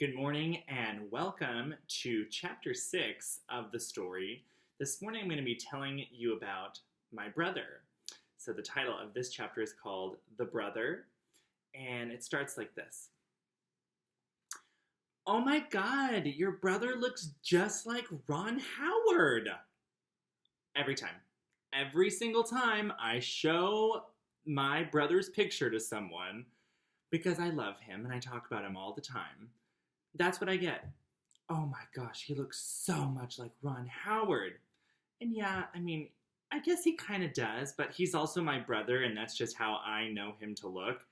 Good morning and welcome to chapter 6 of the story. This morning I'm going to be telling you about my brother. So the title of this chapter is called The Brother, and it starts like this. Oh my God, your brother looks just like Ron Howard. Every time. Every single time I show my brother's picture to someone, because I love him and I talk about him all the time, that's what I get. Oh my gosh, he looks so much like Ron Howard. And yeah, I guess he kind of does, but he's also my brother, and that's just how I know him to look.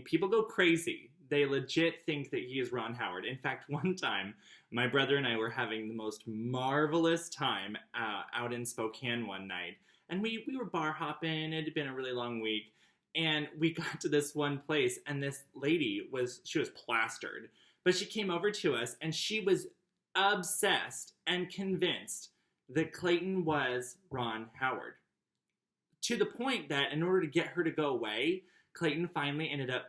People go crazy. They legit think that he is Ron Howard. In fact, one time, my brother and I were having the most marvelous time out in Spokane one night. And we were bar hopping. It had been a really long week. And we got to this one place, and this lady was plastered. But she came over to us, and she was obsessed and convinced that Clayton was Ron Howard. To the point that in order to get her to go away, Clayton finally ended up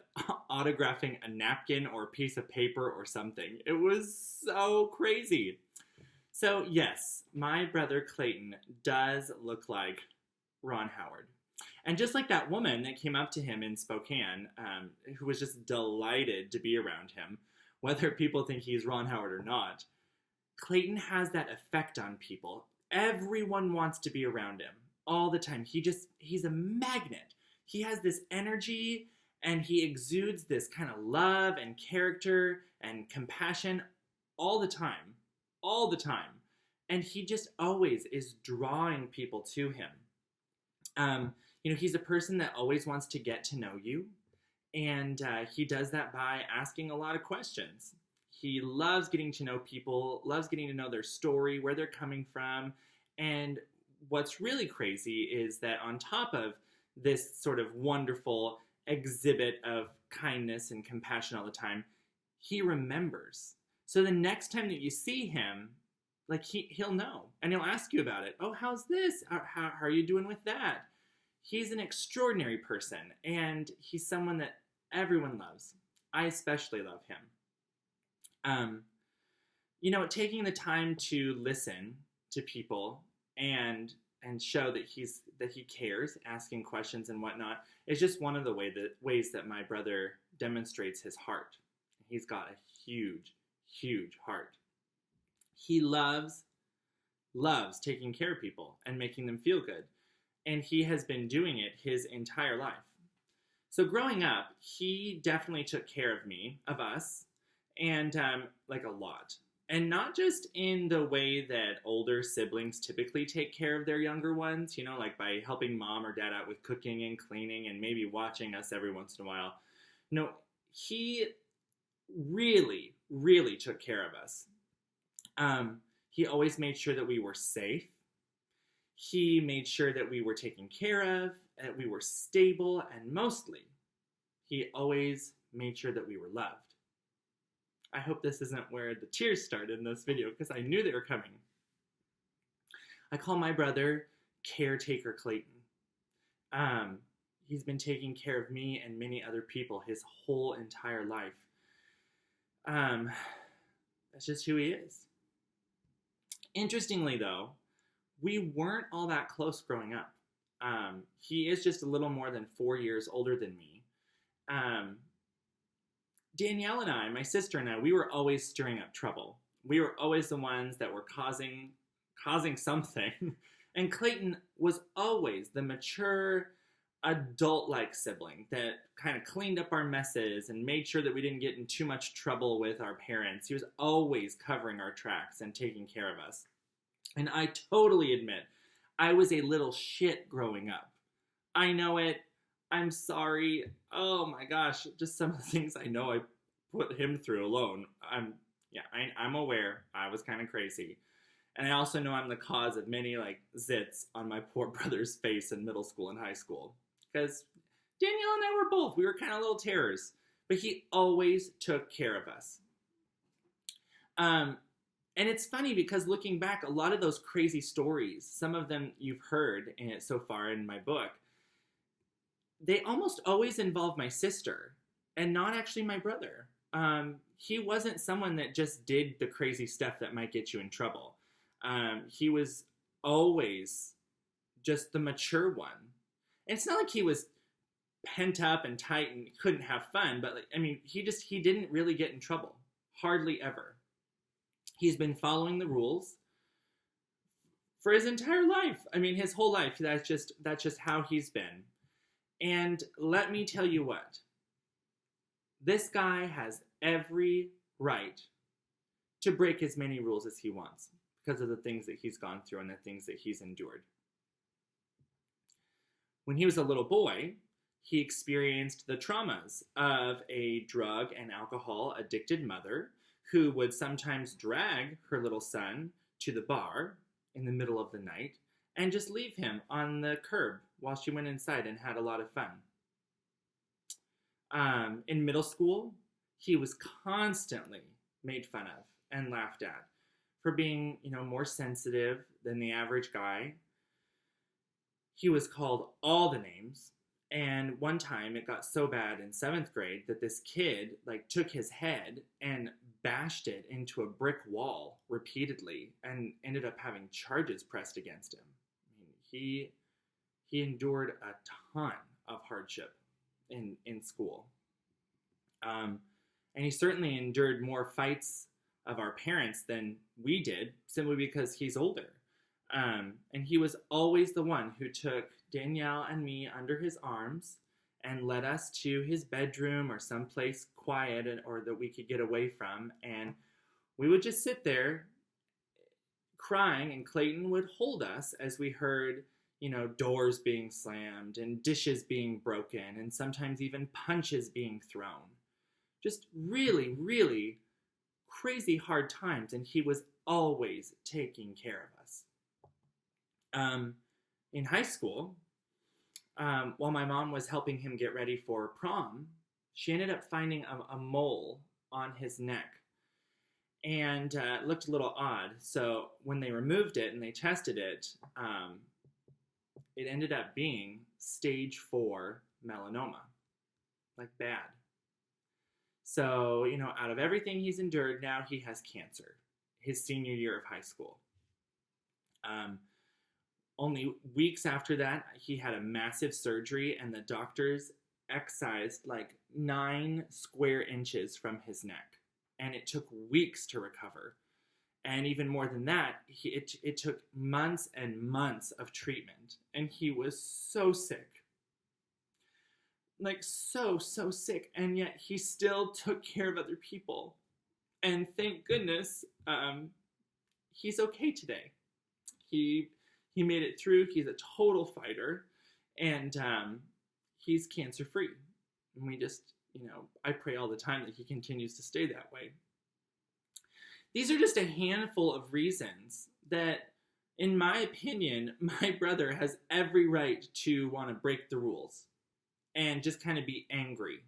autographing a napkin or a piece of paper or something. It was so crazy. So yes, my brother Clayton does look like Ron Howard. And just like that woman that came up to him in Spokane, who was just delighted to be around him, whether people think he's Ron Howard or not, Clayton has that effect on people. Everyone wants to be around him all the time. He's a magnet. He has this energy, and he exudes this kind of love and character and compassion all the time. All the time. And he just always is drawing people to him. He's a person that always wants to get to know you. And he does that by asking a lot of questions. He loves getting to know people, loves getting to know their story, where they're coming from. And what's really crazy is that on top of this sort of wonderful exhibit of kindness and compassion all the time, he remembers. So the next time that you see him, he'll know. And he'll ask you about it. Oh, how's this? How are you doing with that? He's an extraordinary person, and he's someone that everyone loves. I especially love him. Taking the time to listen to people and show that he cares, asking questions and whatnot, is just one of the ways that my brother demonstrates his heart. He's got a huge, huge heart. He loves taking care of people and making them feel good. And he has been doing it his entire life. So growing up, he definitely took care of me, of us, and a lot. And not just in the way that older siblings typically take care of their younger ones, by helping mom or dad out with cooking and cleaning and maybe watching us every once in a while. No, he really, really took care of us. He always made sure that we were safe. He made sure that we were taken care of, that we were stable, and mostly, he always made sure that we were loved. I hope this isn't where the tears start in this video, because I knew they were coming. I call my brother Caretaker Clayton. He's been taking care of me and many other people his whole entire life. That's just who he is. Interestingly, though, we weren't all that close growing up. He is just a little more than 4 years older than me. Danielle and I, my sister and I, we were always stirring up trouble. We were always the ones that were causing something. And Clayton was always the mature, adult-like sibling that kind of cleaned up our messes and made sure that we didn't get in too much trouble with our parents. He was always covering our tracks and taking care of us. And I totally admit, I was a little shit growing up. I know it. I'm sorry. Oh my gosh, just some of the things I know I put him through alone. I'm aware I was kind of crazy. And I also know I'm the cause of many zits on my poor brother's face in middle school and high school. Because Danielle and I were both. We were kind of little terrors. But he always took care of us. And it's funny because looking back, a lot of those crazy stories, some of them you've heard so far in my book, they almost always involve my sister and not actually my brother. he wasn't someone that just did the crazy stuff that might get you in trouble. He was always just the mature one. And it's not like he was pent up and tight and couldn't have fun, but he didn't really get in trouble. Hardly ever. He's been following the rules for his entire life. His whole life. That's just how he's been. And let me tell you what. This guy has every right to break as many rules as he wants because of the things that he's gone through and the things that he's endured. When he was a little boy, he experienced the traumas of a drug and alcohol addicted mother who would sometimes drag her little son to the bar in the middle of the night and just leave him on the curb while she went inside and had a lot of fun. In middle school, he was constantly made fun of and laughed at for being, more sensitive than the average guy. He was called all the names. And one time it got so bad in 7th grade that this kid took his head and bashed it into a brick wall repeatedly and ended up having charges pressed against him. He endured a ton of hardship in school. And he certainly endured more fights of our parents than we did, simply because he's older. And he was always the one who took Danielle and me under his arms and led us to his bedroom or someplace quiet or that we could get away from. And we would just sit there crying, and Clayton would hold us as we heard, doors being slammed and dishes being broken and sometimes even punches being thrown. Just really, really crazy hard times. And he was always taking care of us. In high school, while my mom was helping him get ready for prom, she ended up finding a mole on his neck. And it looked a little odd. So when they removed it and they tested it, it ended up being stage 4 melanoma. Bad. So, out of everything he's endured, now he has cancer. His senior year of high school. Only weeks after that, he had a massive surgery, and the doctors excised 9 square inches from his neck. And it took weeks to recover. And even more than that, it took months and months of treatment. And he was so sick. So sick. And yet he still took care of other people. And thank goodness, he's okay today. He made it through. He's a total fighter. And he's cancer-free. And we just, I pray all the time that he continues to stay that way. These are just a handful of reasons that, in my opinion, my brother has every right to want to break the rules and just kind of be angry,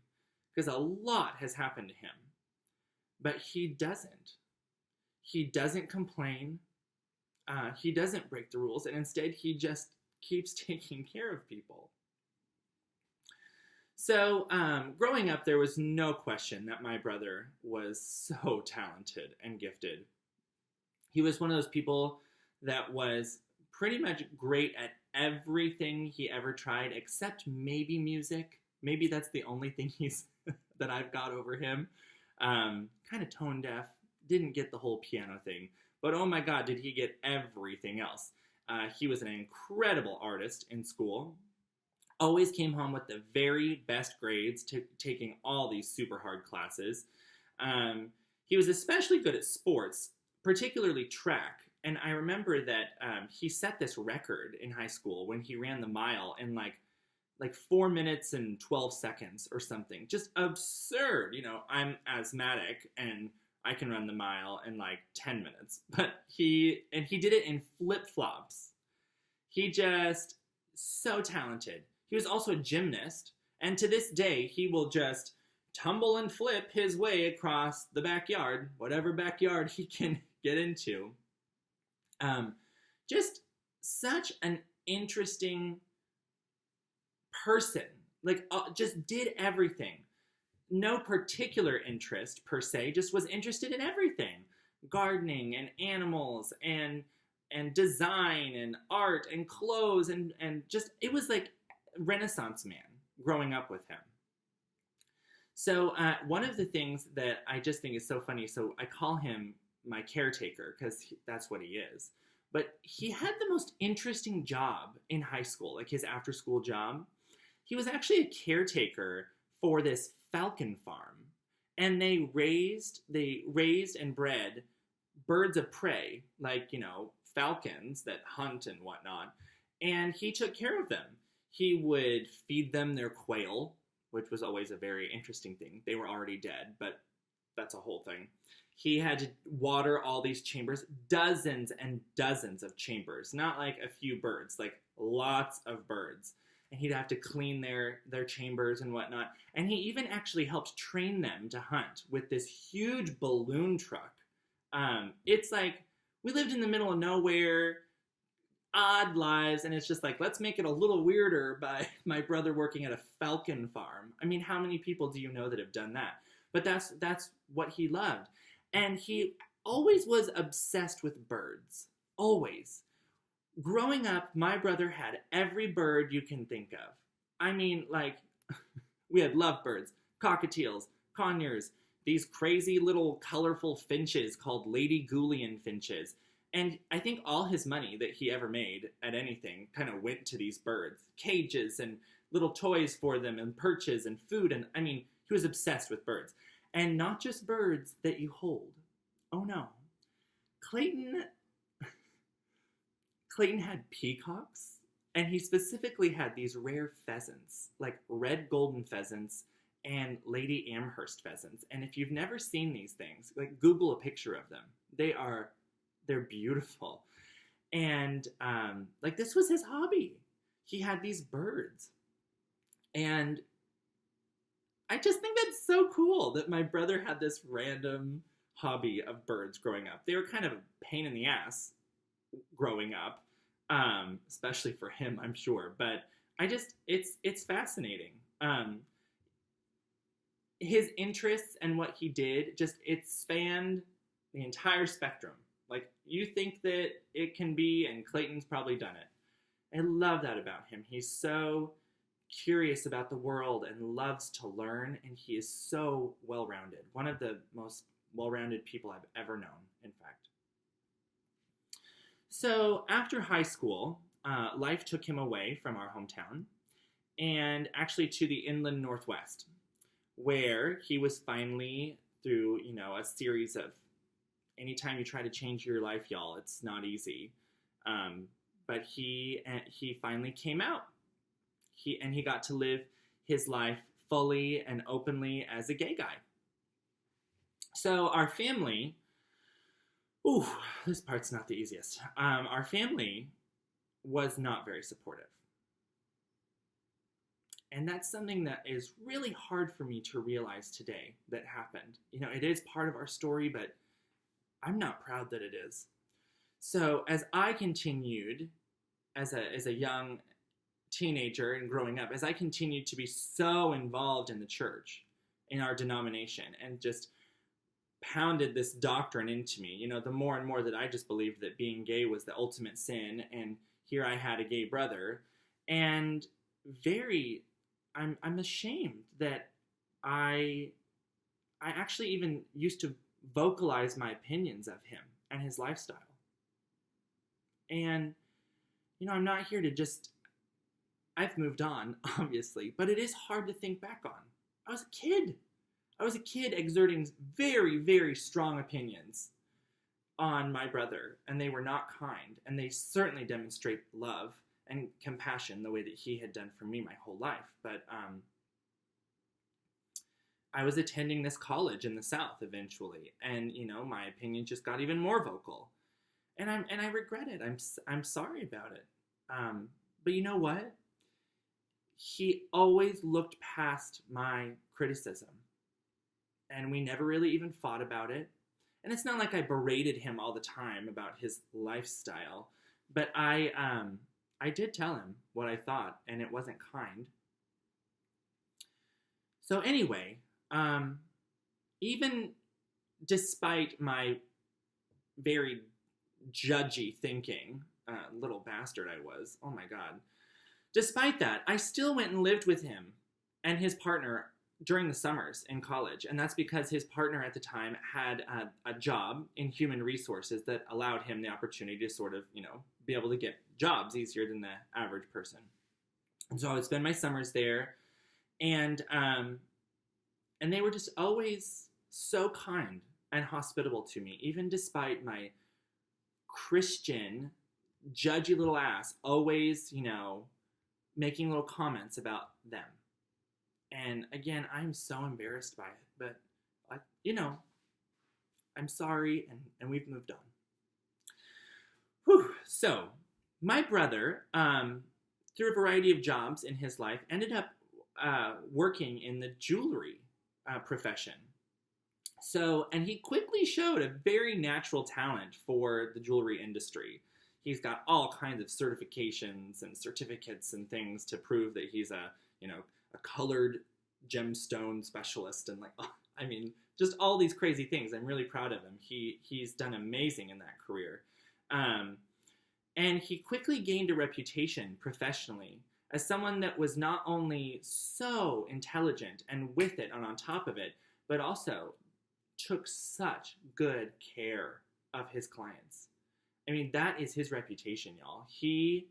because a lot has happened to him. But he doesn't. He doesn't complain. He doesn't break the rules, and instead he just keeps taking care of people. So, growing up, there was no question that my brother was so talented and gifted. He was one of those people that was pretty much great at everything he ever tried, except maybe music. Maybe that's the only thing that I've got over him. Kind of tone deaf, didn't get the whole piano thing. But oh my God, did he get everything else. He was an incredible artist in school. Always came home with the very best grades, taking all these super hard classes. He was especially good at sports, particularly track. And I remember that he set this record in high school when he ran the mile in like 4 minutes and 12 seconds or something. Just absurd. I'm asthmatic and I can run the mile in 10 minutes. But he did it in flip-flops. He just so talented. He was also a gymnast, and to this day, he will just tumble and flip his way across the backyard, whatever backyard he can get into. Just such an interesting person. Just did everything. no particular interest per se, just was interested in everything. Gardening and animals and design and art and clothes and just it was like Renaissance man growing up with him. So one of the things that I just think is so funny, so I call him my caretaker because that's what he is. But he had the most interesting job in high school, like his after school job. He was actually a caretaker for this falcon farm. And they raised and bred birds of prey, like, falcons that hunt and whatnot. And he took care of them. He would feed them their quail, which was always a very interesting thing. They were already dead, but that's a whole thing. He had to water all these chambers, dozens and dozens of chambers, not like a few birds, like lots of birds. And he'd have to clean their chambers and whatnot. And he even actually helped train them to hunt with this huge balloon truck. It's like, we lived in the middle of nowhere, odd lives, and it's just like, let's make it a little weirder by my brother working at a falcon farm. I mean, how many people do you know that have done that? But that's what he loved. And he always was obsessed with birds. Always. Growing up, my brother had every bird you can think of. I mean, like, we had lovebirds, cockatiels, conures, these crazy little colorful finches called Lady Goullian finches. And I think all his money that he ever made at anything kind of went to these birds. Cages and little toys for them and perches and food. And I mean, he was obsessed with birds. And not just birds that you hold. Oh no. Clayton had peacocks, and he specifically had these rare pheasants, like red golden pheasants and Lady Amherst pheasants. And if you've never seen these things, like Google a picture of them. They're beautiful. And like this was his hobby. He had these birds. And I just think that's so cool that my brother had this random hobby of birds growing up. They were kind of a pain in the ass growing up, especially for him, I'm sure. But it's fascinating. His interests and what he did, it spanned the entire spectrum. Like, you think that it can be, and Clayton's probably done it. I love that about him. He's so curious about the world and loves to learn, and he is so well-rounded. One of the most well-rounded people I've ever known, in fact. So after high school, life took him away from our hometown and actually to the inland Northwest, where he was finally through, a series of, anytime you try to change your life, y'all, it's not easy. But he finally came out. He got to live his life fully and openly as a gay guy. So our family, this part's not the easiest. Our family was not very supportive. And that's something that is really hard for me to realize today that happened. It is part of our story, but I'm not proud that it is. So as I continued as a young teenager and growing up, as I continued to be so involved in the church, in our denomination, and just pounded this doctrine into me, the more and more that I just believed that being gay was the ultimate sin, and here I had a gay brother, and I'm ashamed that I actually even used to vocalize my opinions of him and his lifestyle. And, I'm not here to I've moved on, obviously, but it is hard to think back on. I was a kid exerting very, very strong opinions on my brother, and they were not kind, and they certainly demonstrate love and compassion the way that he had done for me my whole life. But I was attending this college in the South eventually, and my opinion just got even more vocal, and I regret it. I'm sorry about it. But you know what? He always looked past my criticism, and we never really even fought about it. And it's not like I berated him all the time about his lifestyle, but I did tell him what I thought, and it wasn't kind. So anyway, Even despite my very judgy thinking, little bastard I was, oh my God. Despite that, I still went and lived with him and his partner during the summers in college. And that's because his partner at the time had a job in human resources that allowed him the opportunity to sort of, be able to get jobs easier than the average person. And so I would spend my summers there, and they were just always so kind and hospitable to me, even despite my Christian, judgy little ass always, making little comments about them. And again, I'm so embarrassed by it, but I'm sorry, and we've moved on. Whew. So my brother, through a variety of jobs in his life, ended up working in the jewelry profession. So, and he quickly showed a very natural talent for the jewelry industry. He's got all kinds of certifications and certificates and things to prove that he's a colored gemstone specialist, and just all these crazy things. I'm really proud of him. He's done amazing in that career. And he quickly gained a reputation professionally as someone that was not only so intelligent and with it and on top of it, but also took such good care of his clients. I mean, that is his reputation, y'all. He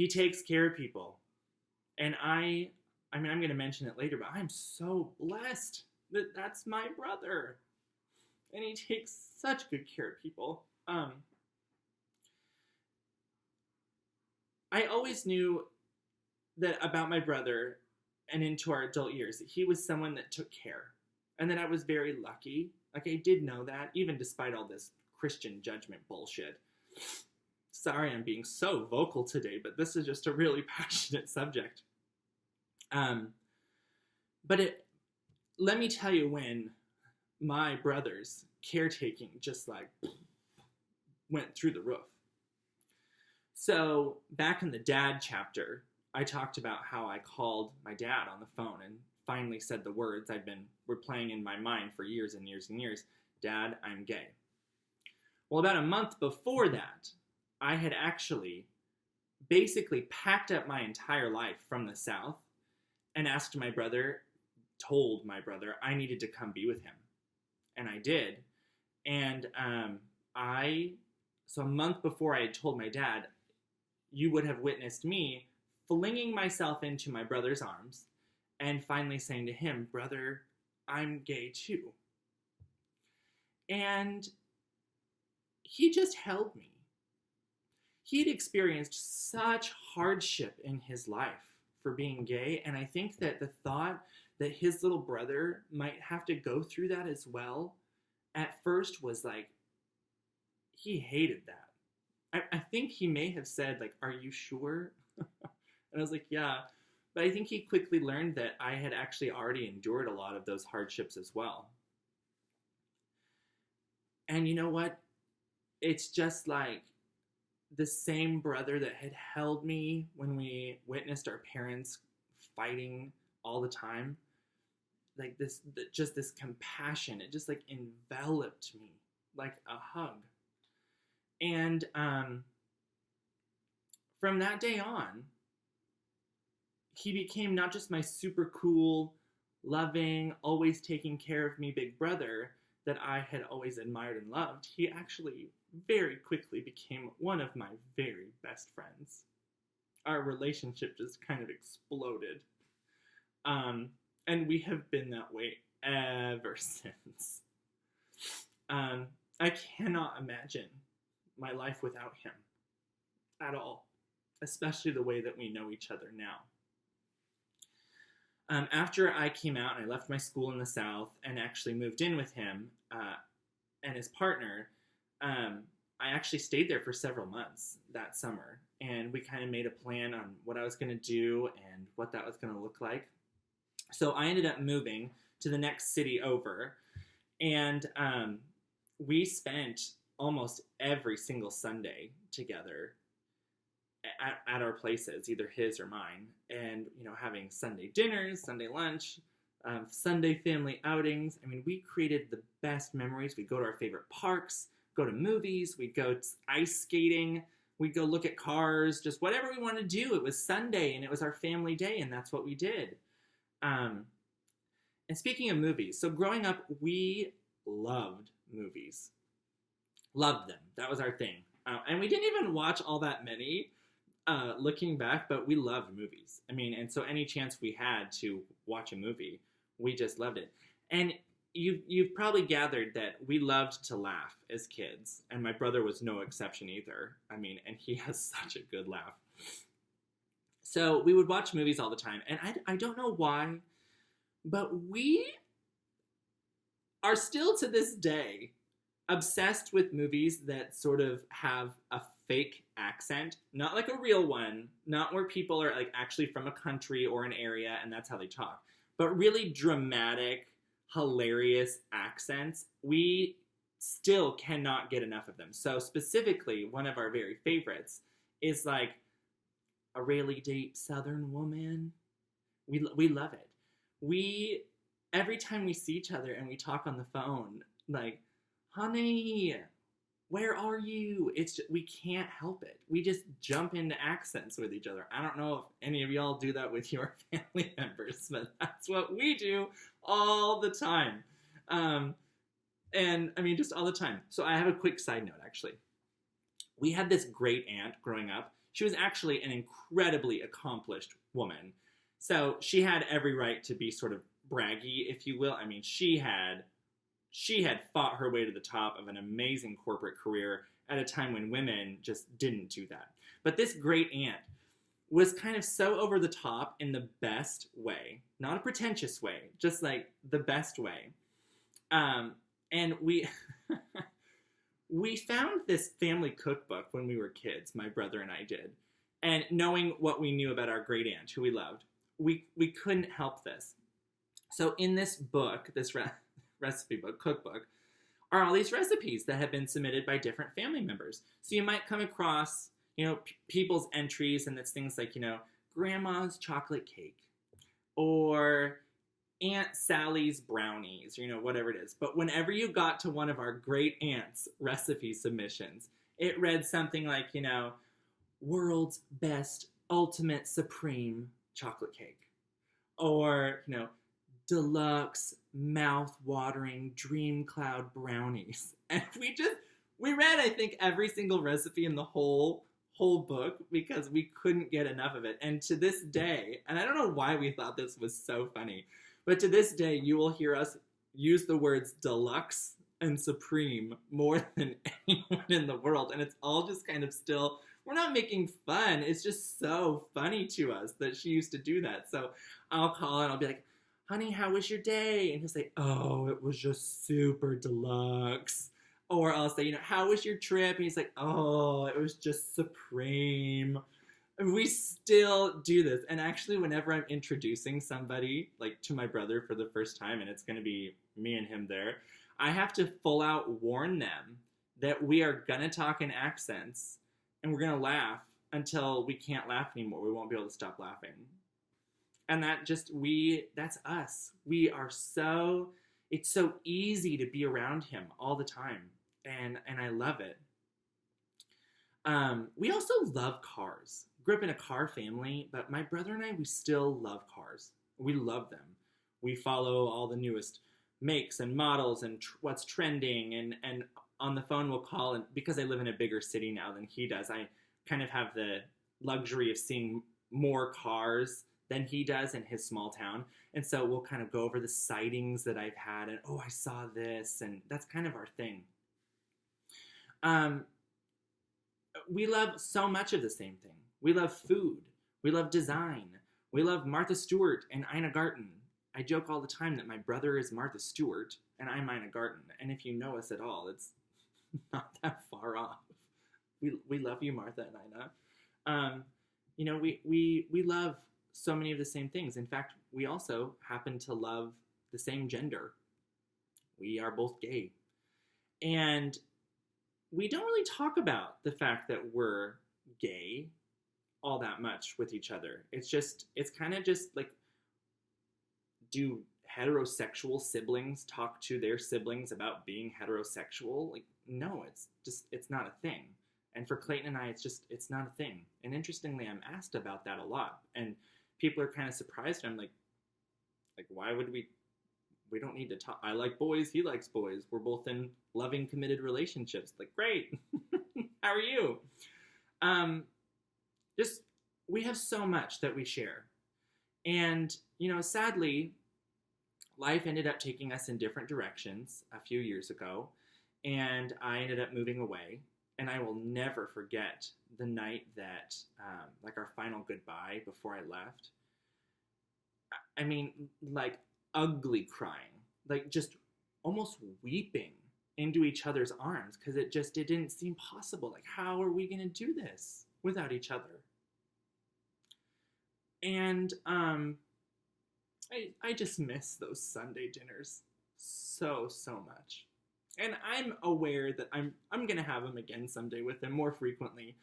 takes care of people. And I'm going to mention it later, but I'm so blessed that that's my brother. And he takes such good care of people. I always knew that about my brother and into our adult years, that he was someone that took care. And that I was very lucky. Like, I did know that, even despite all this Christian judgment bullshit. Sorry I'm being so vocal today, but this is just a really passionate subject. Let me tell you when my brother's caretaking just went through the roof. So back in the dad chapter, I talked about how I called my dad on the phone and finally said the words were playing in my mind for years and years and years. Dad, I'm gay. Well, about a month before that, I had actually basically packed up my entire life from the South and told my brother I needed to come be with him. And I did. And so a month before I had told my dad, you would have witnessed me flinging myself into my brother's arms and finally saying to him, brother, I'm gay too. And he just held me. He had experienced such hardship in his life for being gay, and I think that the thought that his little brother might have to go through that as well, at first was he hated that. I think he may have said, are you sure? And I was like, yeah. But I think he quickly learned that I had actually already endured a lot of those hardships as well. And you know what? It's just like the same brother that had held me when we witnessed our parents fighting all the time. This compassion, it just enveloped me like a hug. And from that day on, he became not just my super cool, loving, always taking care of me big brother that I had always admired and loved. He actually very quickly became one of my very best friends. Our relationship just kind of exploded. And we have been that way ever since. I cannot imagine my life without him at all, especially the way that we know each other now. After I came out and I left my school in the South and actually moved in with him and his partner, I actually stayed there for several months that summer. And we kind of made a plan on what I was going to do and what that was going to look like. So I ended up moving to the next city over. And we spent almost every single Sunday together at our places, either his or mine, and having Sunday dinners, Sunday lunch, Sunday family outings. I mean, we created the best memories. We'd go to our favorite parks, go to movies, we'd go ice skating, we'd go look at cars, just whatever we wanted to do. It was Sunday, and it was our family day, and that's what we did. And speaking of movies, so growing up, we loved movies. Loved them. That was our thing. And we didn't even watch all that many, looking back, but we loved movies. I mean, and so any chance we had to watch a movie, we just loved it. And you've probably gathered that we loved to laugh as kids, and my brother was no exception either. I mean, and he has such a good laugh. So we would watch movies all the time, and I don't know why, but we are still to this day obsessed with movies that sort of have a fake accent, not like a real one, not where people are like actually from a country or an area and that's how they talk, but really dramatic, hilarious accents. We still cannot get enough of them. So specifically, one of our very favorites is like a really deep Southern woman. We love it. We, every time we see each other and we talk on the phone, like, honey, where are you? It's just, we can't help it. We just jump into accents with each other. I don't know if any of y'all do that with your family members, but that's what we do all the time. And I mean, just all the time. So I have a quick side note, actually. We had this great aunt growing up. She was actually an incredibly accomplished woman. So she had every right to be sort of braggy, if you will. I mean, she had fought her way to the top of an amazing corporate career at a time when women just didn't do that. But this great aunt was kind of so over the top in the best way, not a pretentious way, just like the best way. And we we found this family cookbook when we were kids, my brother and I did. And knowing what we knew about our great aunt, who we loved, we couldn't help this. So in this book, this recipe book, cookbook, are all these recipes that have been submitted by different family members. So you might come across, people's entries, and it's things like, grandma's chocolate cake, or Aunt Sally's brownies, whatever it is. But whenever you got to one of our great aunt's recipe submissions, it read something like, world's best, ultimate, supreme chocolate cake. Or, deluxe, mouth-watering dream cloud brownies. And we read, I think, every single recipe in the whole book because we couldn't get enough of it. And to this day, and I don't know why we thought this was so funny, but to this day, you will hear us use the words deluxe and supreme more than anyone in the world. And it's all just kind of still, we're not making fun. It's just so funny to us that she used to do that. So I'll call and I'll be like, honey, how was your day? And he'll say, oh, it was just super deluxe. Or I'll say, how was your trip? And he's like, oh, it was just supreme. And we still do this. And actually, whenever I'm introducing somebody, like to my brother for the first time, and it's going to be me and him there, I have to full out warn them that we are going to talk in accents and we're going to laugh until we can't laugh anymore. We won't be able to stop laughing. And that's us. We are it's so easy to be around him all the time. And I love it. We also love cars. Grew up in a car family, but my brother and I, we still love cars. We love them. We follow all the newest makes and models and what's trending. And on the phone we'll call, and because I live in a bigger city now than he does, I kind of have the luxury of seeing more cars than he does in his small town. And so we'll kind of go over the sightings that I've had and, oh, I saw this. And that's kind of our thing. We love so much of the same thing. We love food. We love design. We love Martha Stewart and Ina Garten. I joke all the time that my brother is Martha Stewart and I'm Ina Garten. And if you know us at all, it's not that far off. We love you, Martha and Ina. We love so many of the same things. In fact, we also happen to love the same gender. We are both gay. And we don't really talk about the fact that we're gay all that much with each other. It's kind of just like, do heterosexual siblings talk to their siblings about being heterosexual. Like, no, it's not a thing. And for Clayton and I, it's not a thing. And interestingly, I'm asked about that a lot. And people are kind of surprised. I'm like, why would we don't need to talk. I like boys, he likes boys. We're both in loving, committed relationships. Like, great. How are you? We have so much that we share. And, sadly, life ended up taking us in different directions a few years ago. And I ended up moving away. And I will never forget the night that, our final goodbye before I left. I mean, ugly crying, just almost weeping into each other's arms because it didn't seem possible. How are we going to do this without each other? And I just miss those Sunday dinners so much. And I'm aware that I'm going to have them again someday with him more frequently.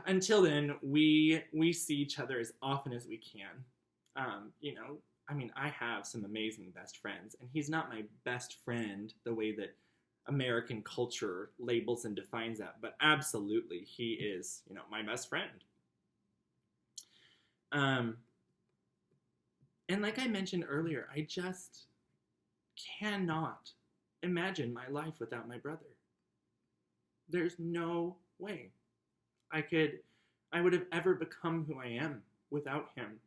Until then, we see each other as often as we can. I have some amazing best friends, and he's not my best friend the way that American culture labels and defines that, but absolutely he is, my best friend. And like I mentioned earlier, I just cannot imagine my life without my brother. There's no way I would have ever become who I am without him.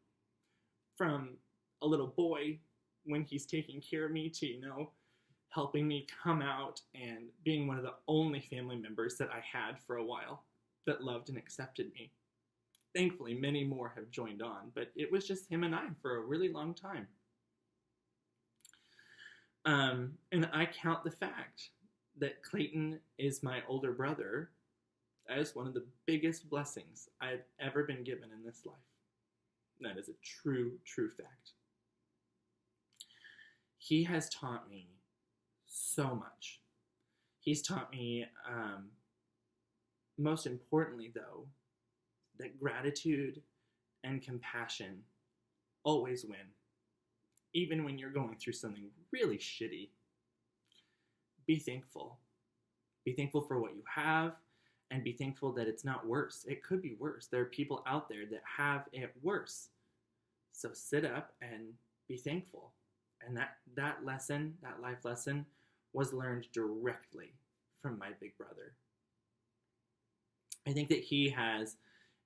From a little boy when he's taking care of me to, helping me come out and being one of the only family members that I had for a while that loved and accepted me. Thankfully, many more have joined on, but it was just him and I for a really long time. And I count the fact that Clayton is my older brother as one of the biggest blessings I've ever been given in this life. That is a true fact. He has taught me so much. He's taught me, most importantly though, that gratitude and compassion always win. Even when you're going through something really shitty, be thankful. Be thankful for what you have, and be thankful that it's not worse. It could be worse. There are people out there that have it worse. So sit up and be thankful. And that lesson, that life lesson, was learned directly from my big brother. I think that he has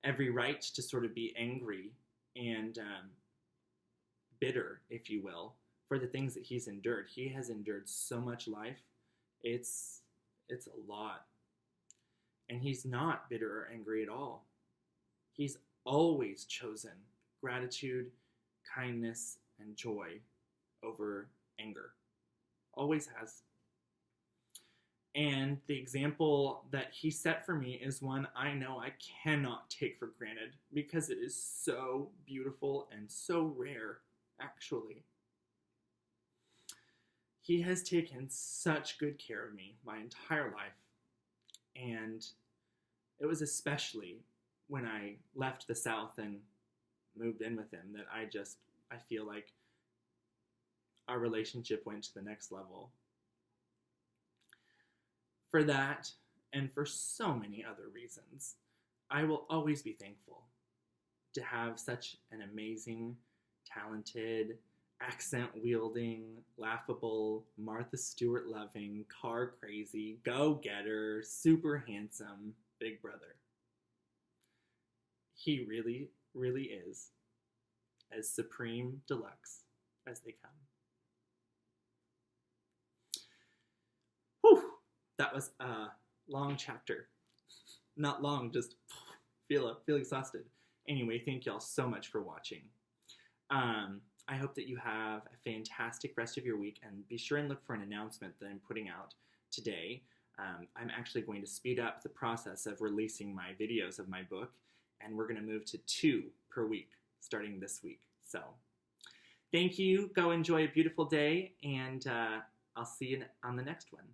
every right to sort of be angry and bitter, if you will, for the things that he's endured. He has endured so much life. It's a lot. And he's not bitter or angry at all. He's always chosen gratitude, kindness, and joy over anger. Always has. And the example that he set for me is one I know I cannot take for granted because it is so beautiful and so rare, actually. He has taken such good care of me my entire life. And it was especially when I left the South and moved in with him that I feel like our relationship went to the next level. For that, and for so many other reasons, I will always be thankful to have such an amazing, talented, accent-wielding, laughable, Martha Stewart-loving, car-crazy, go-getter, super handsome big brother. He really, really is as supreme deluxe as they come. Whew! That was a long chapter. Not long, just feel exhausted. Anyway, thank y'all so much for watching. I hope that you have a fantastic rest of your week, and be sure and look for an announcement that I'm putting out today. I'm actually going to speed up the process of releasing my videos of my book, and we're going to move to 2 per week starting this week. So thank you. Go enjoy a beautiful day, and I'll see you on the next one.